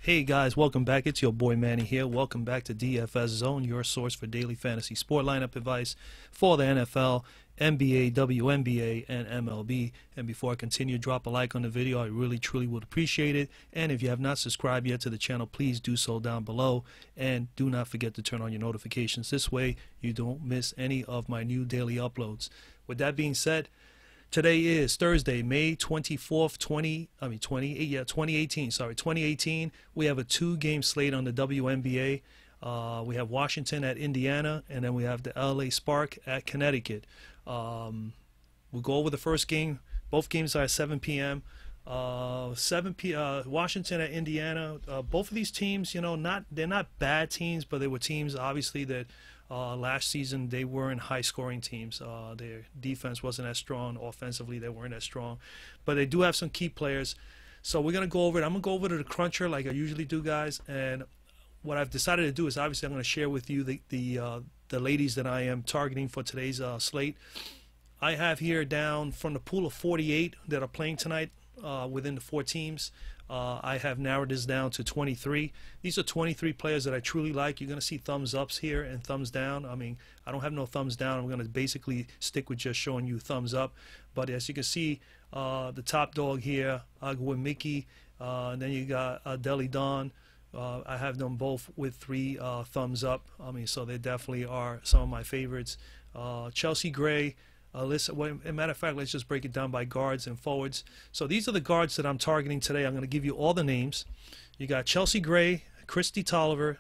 Hey guys, welcome back. It's your boy Manny here. Welcome back to DFS Zone, your source for daily fantasy sport lineup advice for the NFL, NBA, WNBA, and MLB. And before I continue, drop a like on the video. I really, truly would appreciate it. And if you have not subscribed yet to the channel, please do so down below. And do not forget to turn on your notifications. This way, you don't miss any of my new daily uploads. With that being said, today is Thursday, May 24th, 2018. We have a two-game slate on the WNBA. We have Washington at Indiana, and then we have the LA Spark at Connecticut. We'll go over the first game. Both games are at 7 p.m. Washington at Indiana. Both of these teams, they're not bad teams, but they were teams obviously that last season they weren't high-scoring teams. Their defense wasn't as strong. Offensively, they weren't as strong, but they do have some key players. So we're gonna go over it. I'm gonna go over to the cruncher like I usually do, guys. And what I've decided to do is obviously I'm gonna share with you the ladies that I am targeting for today's slate. I have here down from the pool of 48 that are playing tonight within the four teams. I have narrowed this down to 23. These are 23 players that I truly like. You're going to see thumbs ups here and thumbs down. I mean, I don't have no thumbs down. I'm going to basically stick with just showing you thumbs up. But as you can see, the top dog here, I'll go with Mickey. And then you got Deli Dawn. I have them both with 3 thumbs up. I mean, so they definitely are some of my favorites. Chelsea Gray. As a matter of fact, let's just break it down by guards and forwards. So these are the guards that I'm targeting today. I'm going to give you all the names. You got Chelsea Gray, Christy Tolliver,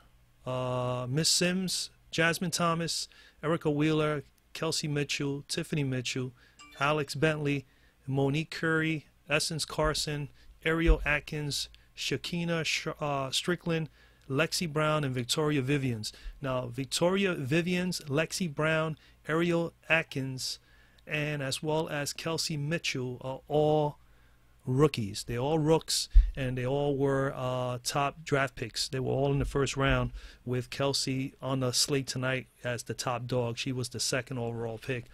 Miss Sims, Jasmine Thomas, Erica Wheeler, Kelsey Mitchell, Tiffany Mitchell, Alex Bentley, Monique Curry, Essence Carson, Ariel Atkins, Shakina Strickland, Lexi Brown, and Victoria Vivians. Now, Victoria Vivians, Lexi Brown, Ariel Atkins, and as well as Kelsey Mitchell are all rookies. They're all rooks, and they all were top draft picks. They were all in the first round, with Kelsey on the slate tonight as the top dog. She was the 2nd overall pick,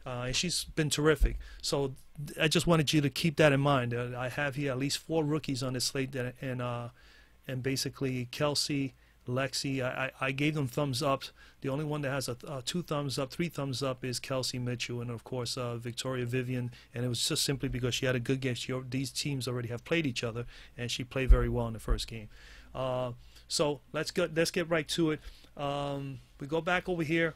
and she's been terrific. So I just wanted you to keep that in mind. I have here at least 4 rookies on this slate, and basically Kelsey, Lexi, I gave them thumbs up. The only one that has a 2 thumbs up, 3 thumbs up is Kelsey Mitchell, and of course Victoria Vivian. And it was just simply because she had a good game. These teams already have played each other, and she played very well in the first game. So let's get right to it. We go back over here.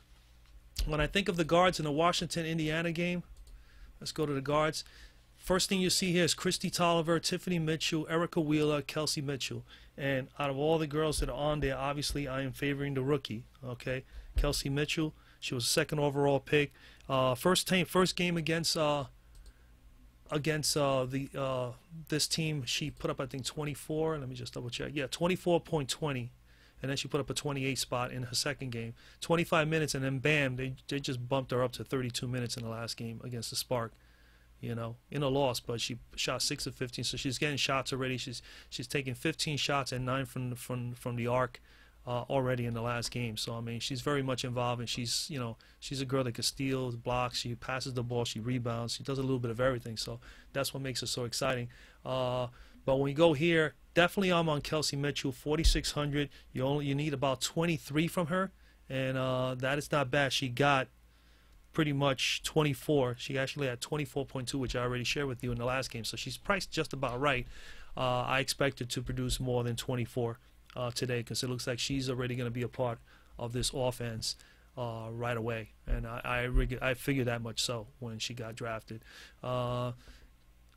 When I think of the guards in the Washington-Indiana game, let's go to the guards. First thing you see here is Christy Tolliver, Tiffany Mitchell, Erica Wheeler, Kelsey Mitchell. And out of all the girls that are on there, obviously I am favoring the rookie. Okay, Kelsey Mitchell. She was a 2nd overall pick. First game against this team, she put up I think 24. Let me just double check. Yeah, 24.20. And then she put up a 28 spot in her second game. 25 minutes, and then bam, they just bumped her up to 32 minutes in the last game against the Spark. In a loss, but she shot 6 of 15, so she's getting shots already. She's taking 15 shots and 9 from the arc already in the last game. So I mean, she's very much involved, and she's a girl that can steal, blocks, she passes the ball, she rebounds, she does a little bit of everything. So that's what makes her so exciting. But when we go here, definitely I'm on Kelsey Mitchell, 4,600. You need about 23 from her, and that is not bad. She got pretty much 24. She actually had 24.2, which I already shared with you in the last game. So she's priced just about right. I expect her to produce more than 24 today, because it looks like she's already going to be a part of this offense right away. And I figured that much so when she got drafted.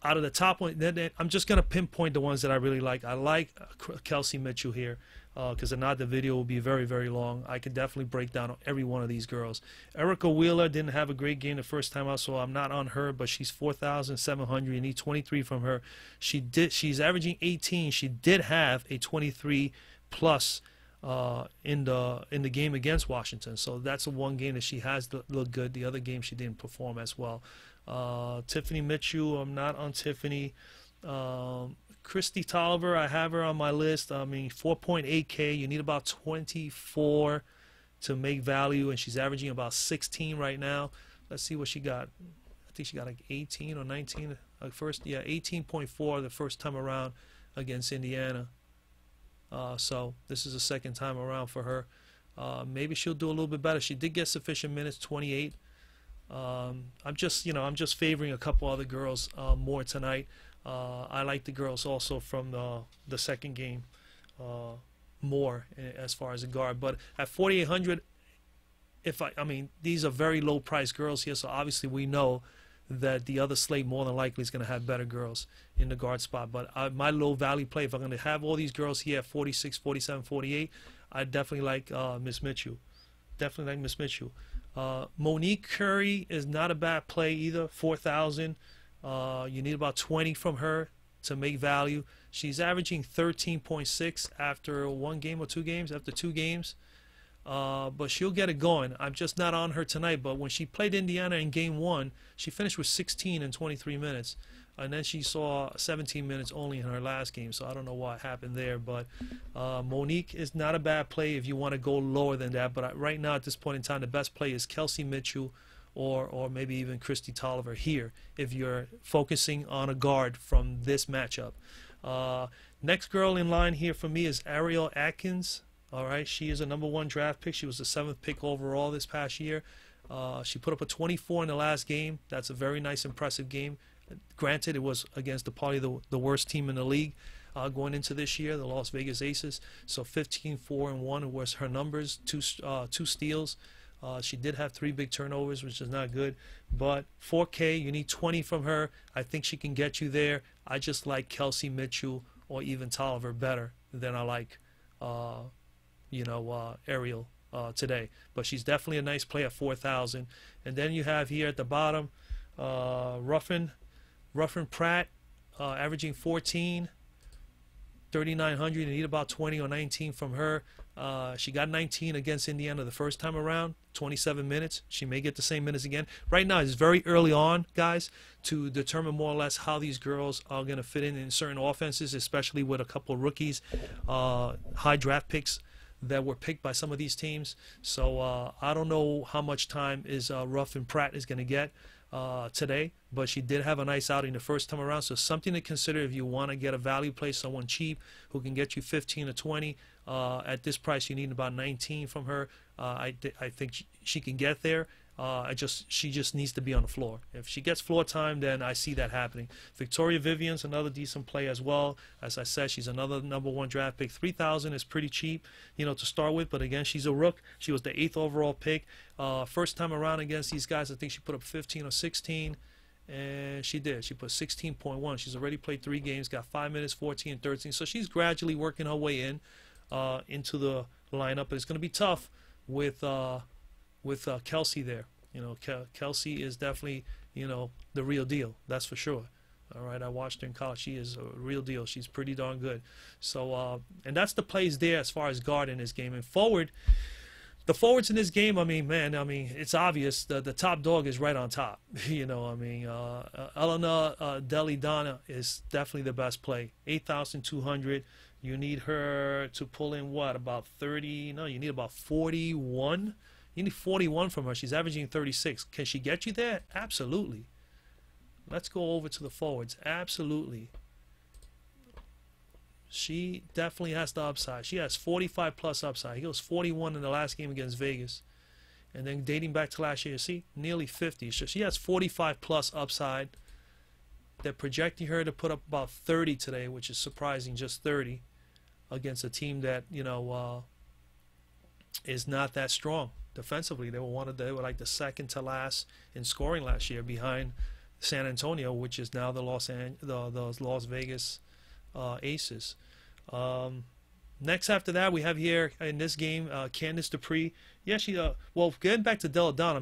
Out of the top one, then I'm just going to pinpoint the ones that I really like. I like Kelsey Mitchell here, because if not, the video will be very, very long. I could definitely break down every one of these girls. Erica Wheeler didn't have a great game the first time out, so I'm not on her, but she's 4,700. You need 23 from her. She's averaging 18. She did have a 23 plus in the game against Washington, so that's the one game that she has looked good. The other game she didn't perform as well. Tiffany Mitchell, I'm not on Tiffany. Christy Tolliver, I have her on my list. I mean, 4.8K. You need about 24 to make value, and she's averaging about 16 right now. Let's see what she got. I think she got like 18 or 19 first. Yeah, 18.4 the first time around against Indiana. So this is the second time around for her. Maybe she'll do a little bit better. She did get sufficient minutes, 28. I'm just favoring a couple other girls more tonight. I like the girls also from the second game more as far as a guard. But at 4,800, I mean, these are very low priced girls here, so obviously we know that the other slate more than likely is going to have better girls in the guard spot. But my low value play, if I'm going to have all these girls here at 46, 47, 48, I definitely like Miss Mitchell. Definitely like Miss Mitchell. Monique Curry is not a bad play either. 4,000. You need about 20 from her to make value. She's averaging 13.6 after one game or two games. After two games. But she'll get it going. I'm just not on her tonight. But when she played Indiana in game one, she finished with 16 in 23 minutes. And then she saw 17 minutes only in her last game. So I don't know what happened there. But Monique is not a bad play if you want to go lower than that. But right now at this point in time, the best play is Kelsey Mitchell or maybe even Christy Tolliver here if you're focusing on a guard from this matchup. Next girl in line here for me is Ariel Atkins. All right, she is a #1 draft pick. She was the 7th pick overall this past year. She put up a 24 in the last game. That's a very nice, impressive game. Granted, it was against probably the worst team in the league going into this year, the Las Vegas Aces. So 15, 4, and 1 was her numbers. Two steals. She did have 3 big turnovers, which is not good. But 4K, you need 20 from her. I think she can get you there. I just like Kelsey Mitchell or even Tolliver better than I like Ariel today. But she's definitely a nice play at 4,000. And then you have here at the bottom Ruffin Pratt, averaging 14, 3,900. You need about 20 or 19 from her. She got 19 against Indiana the first time around, 27 minutes. She may get the same minutes again. Right now, it's very early on, guys, to determine more or less how these girls are going to fit in certain offenses, especially with a couple of rookies, high draft picks that were picked by some of these teams. So I don't know how much time is Ruffin Pratt is going to get today, but she did have a nice outing the first time around. So something to consider if you want to get a value play, someone cheap who can get you 15 or 20. At this price, you need about 19 from her. I think she can get there. She just needs to be on the floor. If she gets floor time, then I see that happening. Victoria Vivian's another decent play as well. As I said, she's another #1 draft pick. 3,000 is pretty cheap, to start with. But again, she's a rook. She was the 8th overall pick. First time around against these guys, I think she put up 15 or 16. And she did. She put 16.1. She's already played 3 games, got 5 minutes, 14 and 13. So she's gradually working her way into the lineup. But it's going to be tough with Kelsey there. Kelsey is definitely, the real deal. That's for sure. All right, I watched her in college. She is a real deal. She's pretty darn good. So, and that's the plays there as far as guard in this game. And forward, the forwards in this game, it's obvious that the top dog is right on top. Elena Deli Donna is definitely the best play. 8,200. You need her to pull in what, about 30? No, you need about 41. You need 41 from her. She's averaging 36. Can she get you there? Absolutely. Let's go over to the forwards. Absolutely. She definitely has the upside. She has 45 plus upside. He goes 41 in the last game against Vegas. And then dating back to last year, see, nearly 50. So she has 45 plus upside. They're projecting her to put up about 30 today, which is surprising, just 30, against a team that, is not that strong defensively. They were like the second to last in scoring last year behind San Antonio, which is now the Las Vegas Aces. Next after that, we have here in this game Candice Dupree. Yeah, getting back to Della Don,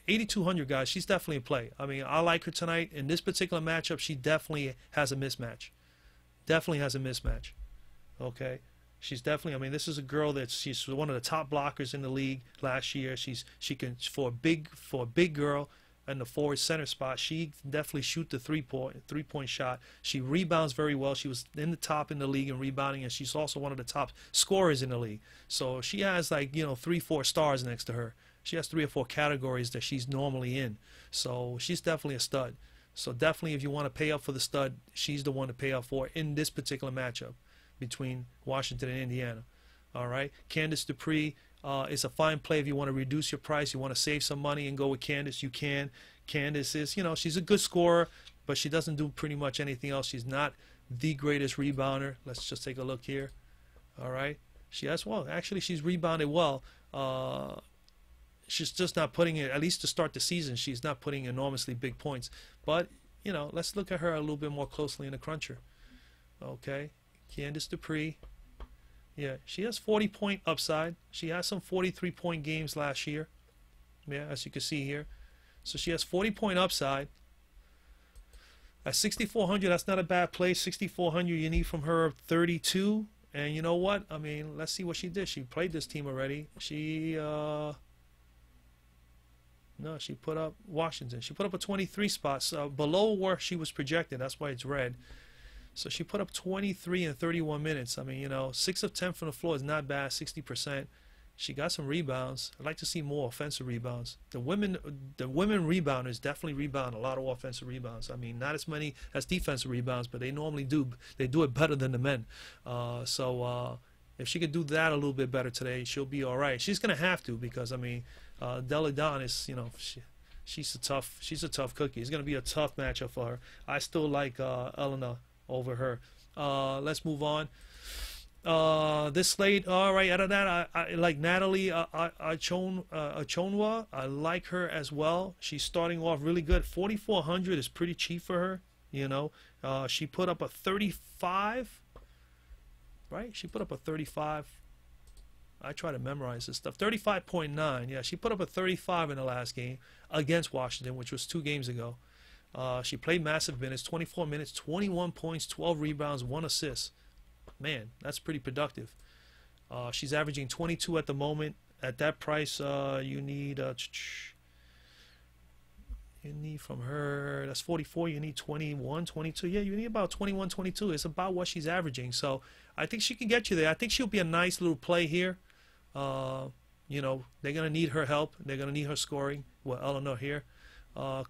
8,200 guys, she's definitely in play. I like her tonight. In this particular matchup, she definitely has a mismatch. Definitely has a mismatch. Okay. She's definitely, this is a girl she's one of the top blockers in the league last year. She can, for a big girl in the forward center spot, she definitely shoot the three-point shot. She rebounds very well. She was in the top in the league in rebounding, and she's also one of the top scorers in the league. So she has 3-4 stars next to her. She has 3 or 4 categories that she's normally in. So she's definitely a stud. So definitely if you want to pay up for the stud, she's the one to pay up for in this particular matchup. between Washington and Indiana. All right, Candace Dupree is a fine play if you want to reduce your price, you want to save some money and go with Candace, you can. Candace is, she's a good scorer, but she doesn't do pretty much anything else. She's not the greatest rebounder. Let's just take a look here. All right, she has, well, actually she's rebounded well. She's just not putting it, at least to start the season, she's not putting enormously big points. But, let's look at her a little bit more closely in the cruncher. Okay, Candace Dupree. Yeah, she has 40-point upside. She has some 43-point games last year. Yeah, as you can see here. So she has 40-point upside. At 6,400, that's not a bad play. 6,400, you need from her 32. And you know what? I mean, let's see what she did. She played this team already. No, she put up Washington. She put up a 23 spot, below where she was projected. That's why it's red. So she put up 23 in 31 minutes. I mean, 6 of 10 from the floor is not bad, 60%. She got some rebounds. I'd like to see more offensive rebounds. The women rebounders definitely rebound a lot of offensive rebounds. I mean, not as many as defensive rebounds, but they normally do. They do it better than the men. So if she could do that a little bit better today, she'll be all right. She's gonna have to, because I mean, Delle Donne is, she's a tough cookie. It's gonna be a tough matchup for her. I still like Elena over her. Let's move on. This slate, all right. Out of that, I like Natalie Achonwa. I like her as well. She's starting off really good. 4,400 is pretty cheap for her. She put up a 35. Right? She put up a 35. I try to memorize this stuff. 35.9. Yeah, she put up a 35 in the last game against Washington, which was 2 games ago. She played massive minutes, 24 minutes, 21 points, 12 rebounds, 1 assist. Man, that's pretty productive. She's averaging 22 at the moment. At that price, you need from her, that's 44, you need 21, 22. Yeah, you need about 21, 22. It's about what she's averaging. So I think she can get you there. I think she'll be a nice little play here. They're going to need her help. They're going to need her scoring. Well, Eleanor here.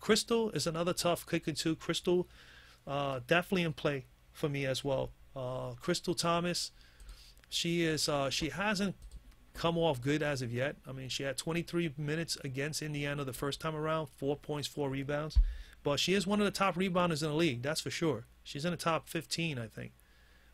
Crystal is another tough kicker too. Crystal definitely in play for me as well. Crystal Thomas, she hasn't come off good as of yet. I mean, she had 23 minutes against Indiana the first time around, 4 points, 4 rebounds. But she is one of the top rebounders in the league, that's for sure. She's in the top 15, I think,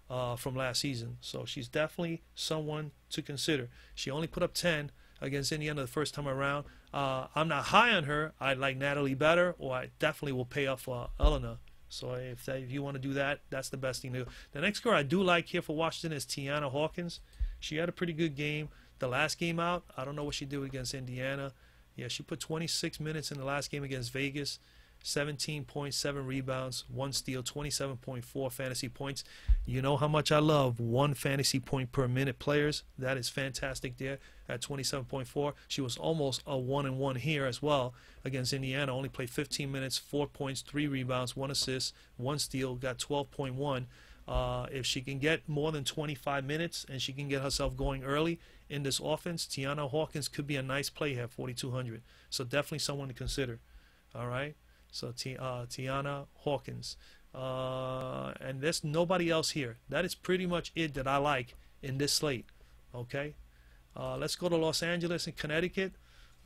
from last season. So she's definitely someone to consider. She only put up 10 against Indiana the first time around. I'm not high on her. I like Natalie better, or I definitely will pay off Elena. So if you want to do that, that's the best thing to do. The next girl I do like here for Washington is Tiana Hawkins. She had a pretty good game. The last game out, I don't know what she did against Indiana. Yeah, she put 26 minutes in the last game against Vegas. 17.7 rebounds, 1 steal, 27.4 fantasy points. You know how much I love 1 fantasy point per minute players. That is fantastic there at 27.4. She was almost a 1-and-1 here as well against Indiana. Only played 15 minutes, 4 points, 3 rebounds, 1 assist, 1 steal, got 12.1. If she can get more than 25 minutes and she can get herself going early in this offense, Tiana Hawkins could be a nice play here, 4,200. So definitely someone to consider. All right. So Tiana Hawkins. And there's nobody else here. That is pretty much it that I like in this slate. Okay. Let's go to Los Angeles and Connecticut.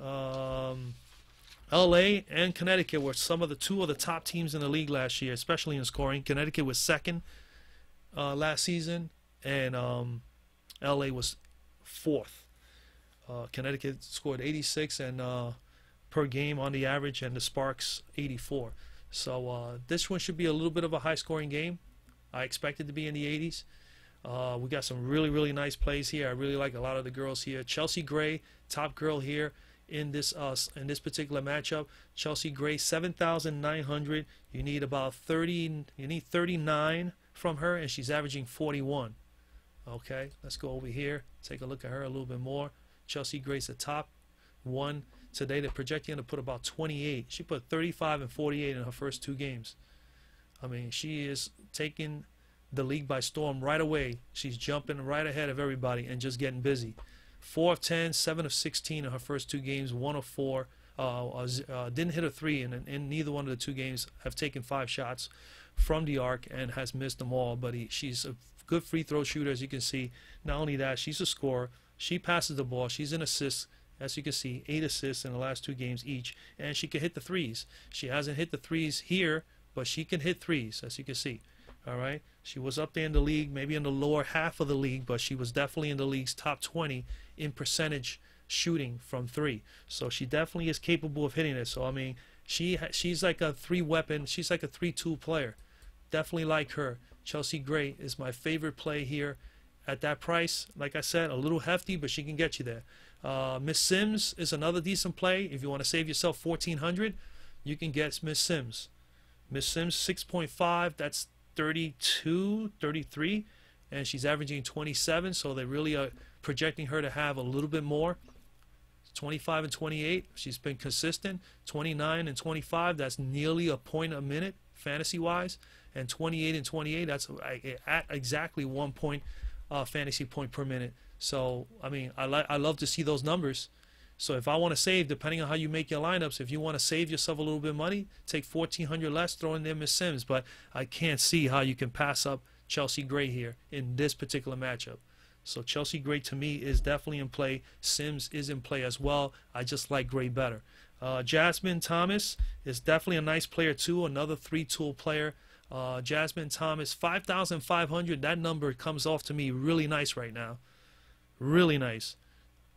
LA and Connecticut were two of the top teams in the league last year, especially in scoring. Connecticut was second last season, and LA was fourth. Connecticut scored 86 and per game on the average, and the Sparks 84. So this one should be a little bit of a high-scoring game. I expect it to be in the 80s. We got some really, really nice plays here. I really like a lot of the girls here. Chelsea Gray, top girl here in this particular matchup. Chelsea Gray, 7,900. You need about 30. You need 39 from her, and she's averaging 41. Okay, let's go over here. Take a look at her a little bit more. Chelsea Gray's the top one. Today they're projecting to put about 28. She put 35 and 48 in her first 2 games. I mean, she is taking the league by storm right away. She's jumping right ahead of everybody and just getting busy. 4 of 10, 7 of 16 in her first 2 games, 1 of 4. Didn't hit a 3 in neither one of the 2 games. Have taken 5 shots from the arc and has missed them all. But she's a good free throw shooter, as you can see. Not only that, she's a scorer. She passes the ball. She's an assist. As you can see, 8 assists in the last 2 games each. And she can hit the threes. She hasn't hit the threes here, but she can hit threes, as you can see. All right? She was up there in the league, maybe in the lower half of the league, but she was definitely in the league's top 20 in percentage shooting from 3. So she definitely is capable of hitting it. So, I mean, she's like a 3-weapon. She's like a 3-tool player. Definitely like her. Chelsea Gray is my favorite play here. At that price, like I said, a little hefty, but she can get you there. Miss Sims is another decent play. If you want to save yourself $1,400, you can get Miss Sims. Miss Sims 6.5, that's 32, 33, and she's averaging 27, so they really are projecting her to have a little bit more. 25 and 28, she's been consistent. 29 and 25, that's nearly a point a minute fantasy-wise. And 28 and 28, that's at exactly 1 point fantasy point per minute. So, I mean, I love to see those numbers. So if I want to save, depending on how you make your lineups, if you want to save yourself a little bit of money, take $1,400 less, throw in there Miss Sims. But I can't see how you can pass up Chelsea Gray here in this particular matchup. So Chelsea Gray to me is definitely in play. Sims is in play as well. I just like Gray better. Jasmine Thomas is definitely a nice player too, another 3-tool player. Jasmine Thomas, 5,500. That number comes off to me really nice right now. Really nice.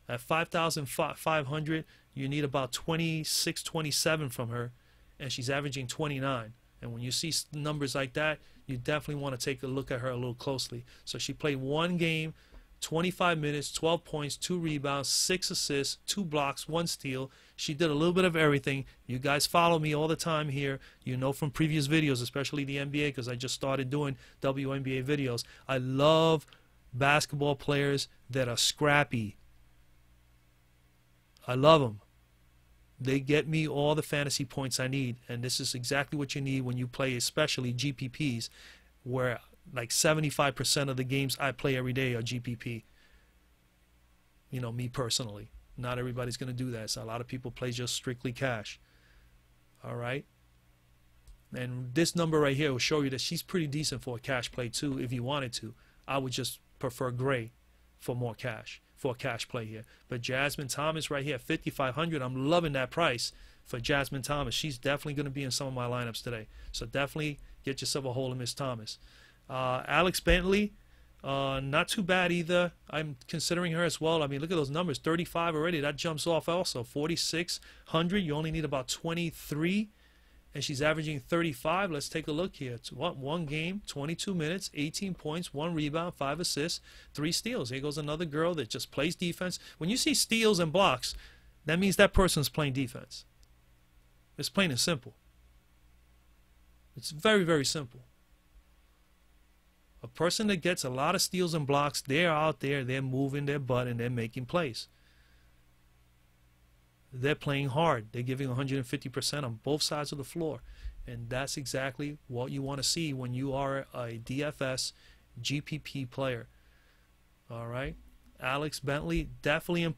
At 5,500, you need about 26, 27 from her, and she's averaging 29. And when you see numbers like that, you definitely want to take a look at her a little closely. So she played 1 game, 25 minutes, 12 points, 2 rebounds, 6 assists, 2 blocks, 1 steal. She did a little bit of everything. You guys follow me all the time here. You know from previous videos, especially the NBA, because I just started doing WNBA videos. I love basketball players that are scrappy. I love them. They get me all the fantasy points I need, and this is exactly what you need when you play, especially GPPs, where like 75% of the games I play every day are GPP. You know, me personally. Not everybody's going to do that. So a lot of people play just strictly cash. All right? And this number right here will show you that she's pretty decent for a cash play too if you wanted to. I would just prefer Gray for more cash, for a cash play here. But Jasmine Thomas right here, 5,500. I'm loving that price for Jasmine Thomas. She's definitely going to be in some of my lineups today. So definitely get yourself a hold of Miss Thomas. Alex Bentley, not too bad either. I'm considering her as well. I mean, look at those numbers, 35 already. That jumps off also. 4,600. You only need about 23, and she's averaging 35. Let's take a look here. It's what, 1 game, 22 minutes, 18 points, 1 rebound, 5 assists, 3 steals. Here goes another girl that just plays defense. When you see steals and blocks, that means that person's playing defense. It's plain and simple. It's very, very simple. A person that gets a lot of steals and blocks, they're out there, they're moving their butt, and they're making plays. They're playing hard. They're giving 150% on both sides of the floor. And that's exactly what you want to see when you are a DFS GPP player. All right? Alex Bentley, definitely in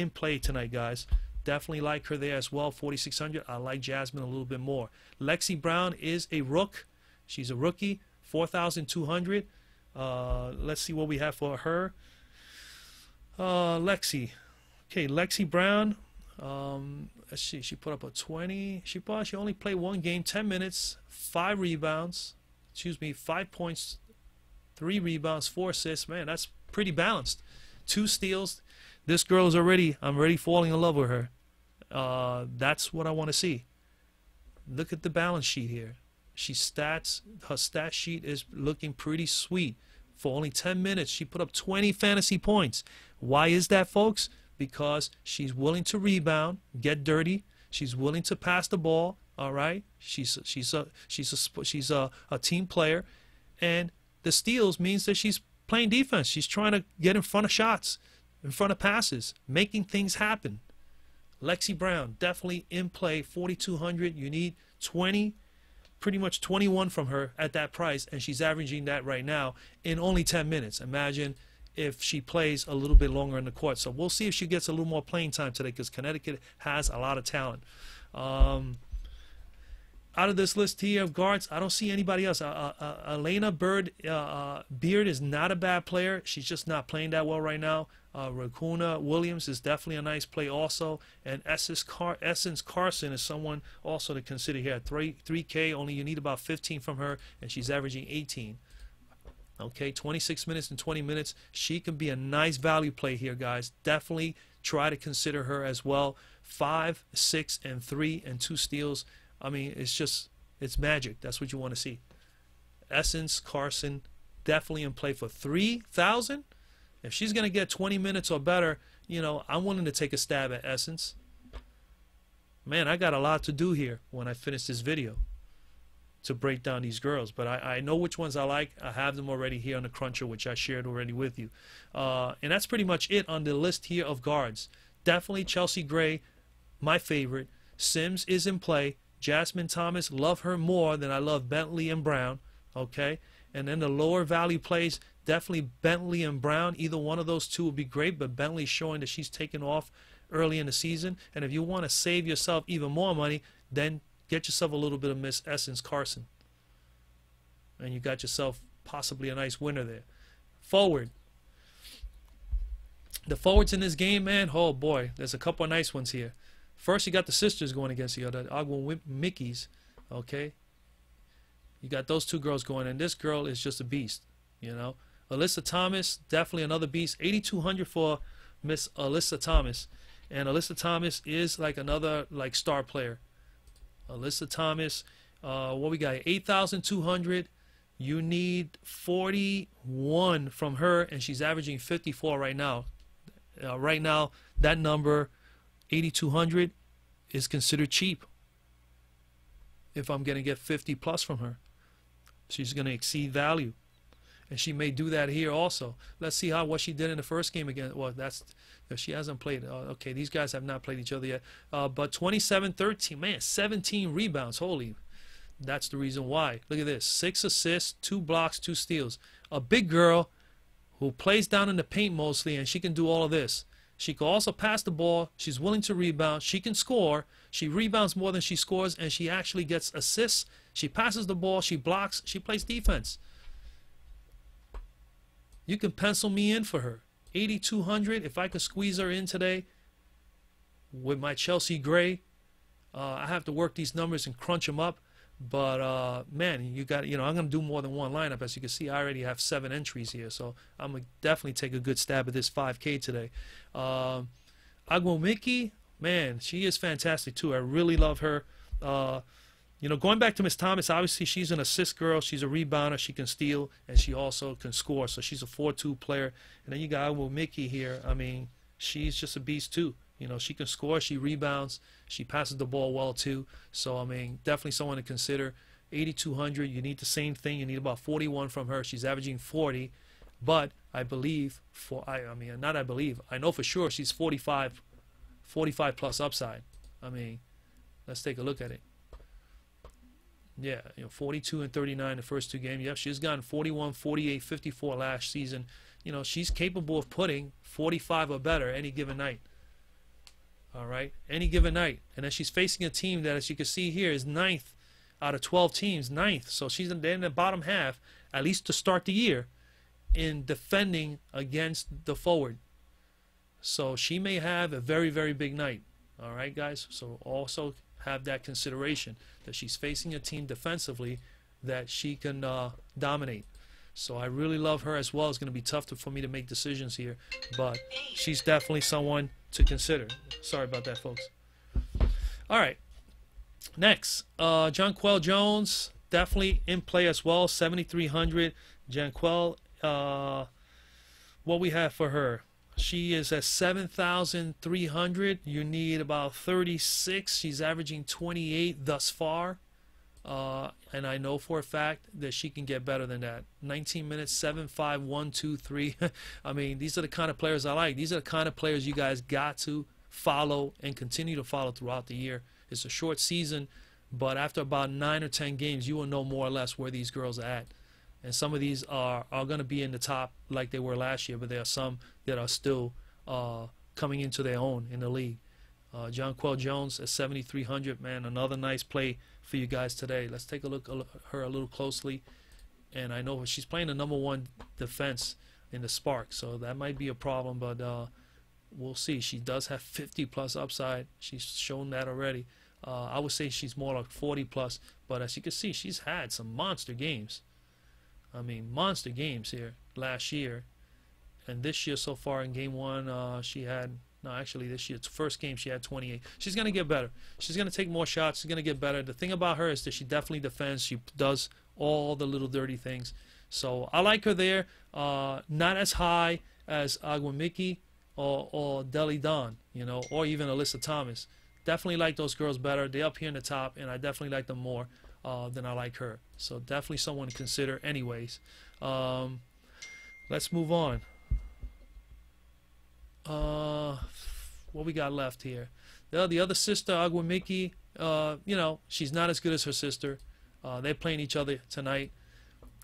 play tonight, guys. Definitely like her there as well, 4,600. I like Jasmine a little bit more. Lexi Brown is a rook. She's a rookie. 4,200. Let's see what we have for her. Lexi. Okay, Lexi Brown. Let's see. She put up a 20. She only played 1 game, 10 minutes, 5 rebounds. 5 points, 3 rebounds, 4 assists. Man, that's pretty balanced. 2 steals. This girl is I'm already falling in love with her. That's what I want to see. Look at the balance sheet here. Her stat sheet is looking pretty sweet. For only 10 minutes, she put up 20 fantasy points. Why is that, folks? Because she's willing to rebound, get dirty. She's willing to pass the ball. All right, she's a team player, and the steals means that she's playing defense. She's trying to get in front of shots, in front of passes, making things happen. Lexi Brown definitely in play. 4,200. You need 20. Pretty much 21 from her at that price, and she's averaging that right now in only 10 minutes. Imagine if she plays a little bit longer in the court. So we'll see if she gets a little more playing time today, because Connecticut has a lot of talent. out of this list here of guards, I don't see anybody else. Elena Beard is not a bad player. She's just not playing that well right now. Raguna Williams is definitely a nice play also. And Essence Carson is someone also to consider here. 3K, only you need about 15 from her, and she's averaging 18. Okay, 26 minutes and 20 minutes. She can be a nice value play here, guys. Definitely try to consider her as well. 5, 6, and 3, and 2 steals. I mean, it's magic. That's what you want to see. Essence Carson, definitely in play for 3,000. If she's going to get 20 minutes or better, you know, I'm willing to take a stab at Essence. Man, I got a lot to do here when I finish this video to break down these girls. But I know which ones I like. I have them already here on the Cruncher, which I shared already with you. And that's pretty much it on the list here of guards. Definitely Chelsea Gray, my favorite. Sims is in play. Jasmine Thomas, love her more than I love Bentley and Brown. Okay? And then the lower value plays, definitely Bentley and Brown. Either one of those two would be great, but Bentley's showing that she's taking off early in the season. And if you want to save yourself even more money, then get yourself a little bit of Miss Essence Carson. And you got yourself possibly a nice winner there. Forward. The forwards in this game, man, oh boy, there's a couple of nice ones here. First, you got the sisters going against the other, Agua Mickeys, okay? You got those two girls going, and this girl is just a beast, you know? Alyssa Thomas, definitely another beast. 8,200 for Miss Alyssa Thomas. And Alyssa Thomas is like another like star player. Alyssa Thomas, what we got? 8,200. You need 41 from her, and she's averaging 54 right now. Right now, that number, 8,200, is considered cheap. If I'm going to get 50 plus from her, she's going to exceed value. And she may do that here also. Let's see what she did in the first game again. Well, she hasn't played. Okay, these guys have not played each other yet. But 27-13, man, 17 rebounds. Holy, that's the reason why. Look at this: 6 assists, 2 blocks, 2 steals. A big girl who plays down in the paint mostly, and she can do all of this. She can also pass the ball. She's willing to rebound. She can score. She rebounds more than she scores, and she actually gets assists. She passes the ball. She blocks. She plays defense. You can pencil me in for her. 8,200. If I could squeeze her in today with my Chelsea Gray, I have to work these numbers and crunch them up. But man, you got, you know, I'm gonna do more than one lineup. As you can see, I already have 7 entries here, so I'm gonna definitely take a good stab at this 5K today. Agua Mickey, man, she is fantastic too. I really love her. You know, going back to Miss Thomas, obviously she's an assist girl. She's a rebounder. She can steal, and she also can score. So she's a 4-2 player. And then you got Agua Mickey here. I mean, she's just a beast too. You know, she can score. She rebounds. She passes the ball well too. So I mean, definitely someone to consider. 8,200. You need the same thing. You need about 41 from her. She's averaging 40, but I believe I know for sure she's 45 plus upside. I mean, let's take a look at it. Yeah, you know, 42 and 39 the first 2 games. Yep, she's gotten 41, 48, 54 last season. You know, she's capable of putting 45 or better any given night. All right, any given night. And then she's facing a team that, as you can see here, is 9th out of 12 teams, 9th. So she's in the bottom half, at least to start the year, in defending against the forward. So she may have a very, very big night. All right, guys. So also have that consideration that she's facing a team defensively that she can dominate. So I really love her as well. It's going to be tough for me to make decisions here, but she's definitely someone to consider. Sorry about that, folks. All right. Next, Jonquel Jones, definitely in play as well. 7,300. Jonquel, what we have for her? She is at 7,300. You need about 36. She's averaging 28 thus far. And I know for a fact that she can get better than that. 19 minutes, 7, 5, 1, 2, 3. I mean, these are the kind of players I like. These are the kind of players you guys got to follow and continue to follow throughout the year. It's a short season, but after about 9 or 10 games, you will know more or less where these girls are at. And some of these are going to be in the top like they were last year, but there are some that are still coming into their own in the league. Jonquel Jones at 7,300, man, another nice play for you guys today. Let's take a look at her a little closely. And I know she's playing the #1 defense in the Spark, so that might be a problem, but we'll see. She does have 50+ upside. She's shown that already. I would say she's more like 40+, but as you can see, she's had some monster games. I mean, monster games here last year. And this year so far in game 1, she had, no, actually this year's first game she had 28. She's going to get better. She's going to take more shots. She's going to get better. The thing about her is that she definitely defends. She does all the little dirty things. So I like her there. Not as high as Agwamiki or Deli Don, you know, or even Alyssa Thomas. Definitely like those girls better. They're up here in the top, and I definitely like them more than I like her. So definitely someone to consider anyways. Let's move on. What we got left here? The other sister, Agwamiki, you know, she's not as good as her sister. They're playing each other tonight.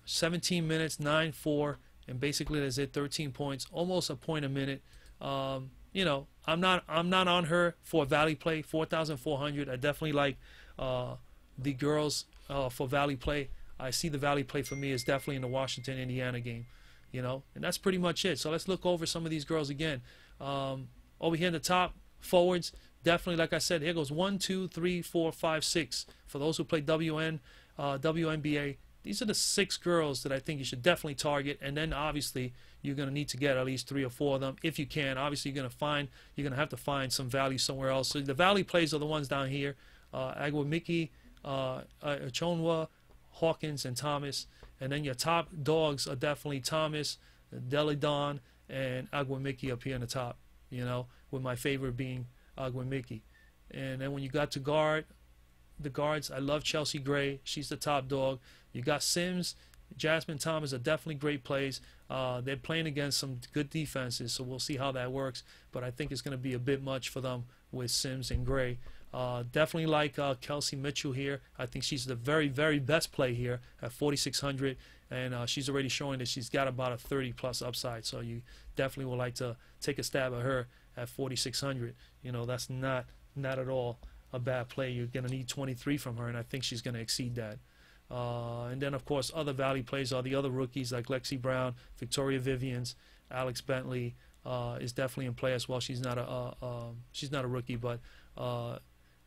17 minutes, 9-4, and basically that's it, 13 points, almost a point a minute. You know, I'm not on her for a valley play, 4,400. I definitely like the girls for valley play. I see the valley play for me is definitely in the Washington, Indiana game, you know, and that's pretty much it. So let's look over some of these girls again. Over here in the top, forwards, definitely, like I said, here goes 1, 2, 3, 4, 5, 6. For those who play WNBA, these are the 6 girls that I think you should definitely target, and then obviously you're going to need to get at least 3 or 4 of them if you can. Obviously you're going to have to find some value somewhere else. So the valley plays are the ones down here: Agwamiki, Chonwa, Hawkins, and Thomas. And then your top dogs are definitely Thomas, Deli Don, and Agwamiki up here in the top, you know, with my favorite being Agwamiki. And then when you got to guard, the guards, I love Chelsea Gray. She's the top dog. You got Sims, Jasmine Thomas are definitely great plays. They're playing against some good defenses, so we'll see how that works. But I think it's going to be a bit much for them with Sims and Gray. Definitely like Kelsey Mitchell here. I think she's the very, very best play here at 4,600, and she's already showing that she's got about a 30+ upside. So you definitely would like to take a stab at her at 4,600. You know, that's not at all a bad play. You're going to need 23 from her, and I think she's going to exceed that. And then, of course, other valley plays are the other rookies like Lexi Brown, Victoria Vivians, Alex Bentley is definitely in play as well. She's not a rookie, but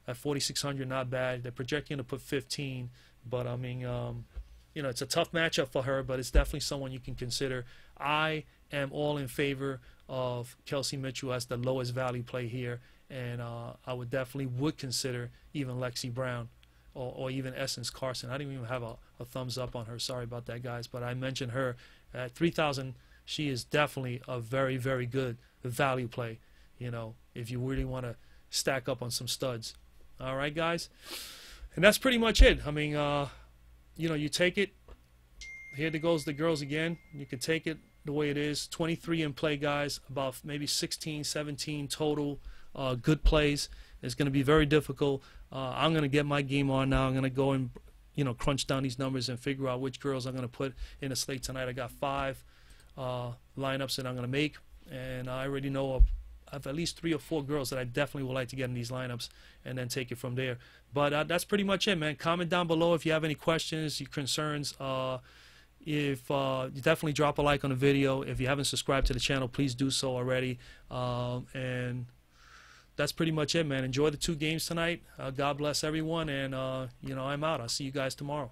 at 4,600, not bad. They're projecting to put 15, but I mean, you know, it's a tough matchup for her, but it's definitely someone you can consider. I am all in favor of Kelsey Mitchell as the lowest value play here, and I would definitely consider even Lexi Brown or even Essence Carson. I didn't even have a thumbs up on her. Sorry about that, guys, but I mentioned her at 3,000. She is definitely a very, very good value play, you know, if you really want to stack up on some studs. All right, guys, and that's pretty much it. I mean, you know, you take it. Here goes the girls again. You can take it the way it is. 23 in play, guys. About maybe 16, 17 total good plays. It's going to be very difficult. I'm going to get my game on now. I'm going to go and, you know, crunch down these numbers and figure out which girls I'm going to put in the slate tonight. I got 5 lineups that I'm going to make, and I already know I have at least 3 or 4 girls that I definitely would like to get in these lineups, and then take it from there. But that's pretty much it, man. Comment down below if you have any questions, your concerns. If you definitely drop a like on the video. If you haven't subscribed to the channel, please do so already. And that's pretty much it, man. Enjoy the 2 games tonight. God bless everyone, and you know, I'm out. I'll see you guys tomorrow.